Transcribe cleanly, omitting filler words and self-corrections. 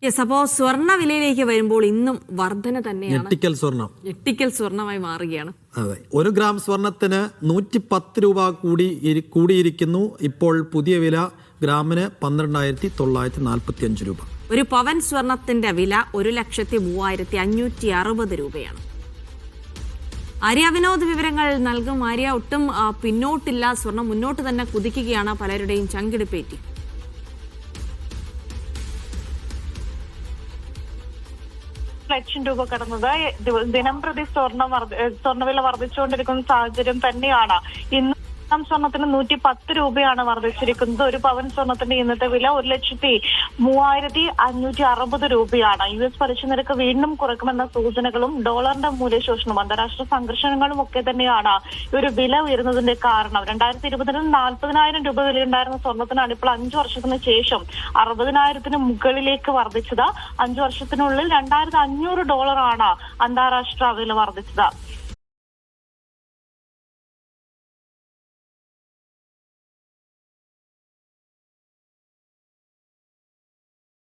Yes, അപ്പോൾ സ്വർണ്ണ വിലയിലേക്ക് വരുമ്പോൾ ഇന്നും വർധന തന്നെയാണ്. ഞെട്ടിക്കൽ സ്വർണ്ണമായി മാറുകയാണ്. അതെ, 1 ഗ്രാം സ്വർണത്തിന് 110 രൂപ കൂടിയിരിക്കുന്നു. ഇപ്പോൾ പുതിയ വില ഗ്രാമിന് 12,945 രൂപ. ഒരു പവൻ സ്വർണത്തിന്റെ വില 1,03,560 രൂപയാണ്. ആര്യ വിനോദ് വിവരങ്ങൾ നൽകും. ആര്യ, ഒട്ടും പിന്നോട്ടില്ല, സ്വർണം മുന്നോട്ട് തന്നെ കുതിക്കുകയാണ്, പലരുടെയും ചങ്കിടിപ്പേറ്റി. ലക്ഷം രൂപ കടന്നത് ദിനം പ്രതി സ്വർണ്ണവില വർദ്ധിച്ചുകൊണ്ടിരിക്കുന്ന സാഹചര്യം തന്നെയാണ്. ഇന്ന് സ്വർണത്തിന് 110 രൂപയാണ് വർദ്ധിച്ചിരിക്കുന്നത്. ഒരു പവൻ സ്വർണത്തിന്റെ ഇന്നത്തെ വില 1,03,560 രൂപയാണ്. US പലിശ നിരക്ക് വീണ്ടും കുറയ്ക്കുമെന്ന സൂചനകളും ഡോളറിന്റെ മൂല്യശോഷണം, അന്താരാഷ്ട്ര സംഘർഷങ്ങളും ഒക്കെ തന്നെയാണ് ഈ ഒരു വില ഉയരുന്നതിന്റെ കാരണം. 2020 40,000 രൂപ വിലയുണ്ടായിരുന്ന സ്വർണത്തിനാണ് ഇപ്പോൾ 5 വർഷത്തിന് ശേഷം 60,000 മുകളിലേക്ക് വർദ്ധിച്ചത്. 5 വർഷത്തിനുള്ളിൽ $2,500 അന്താരാഷ്ട്ര വില വർദ്ധിച്ചത്.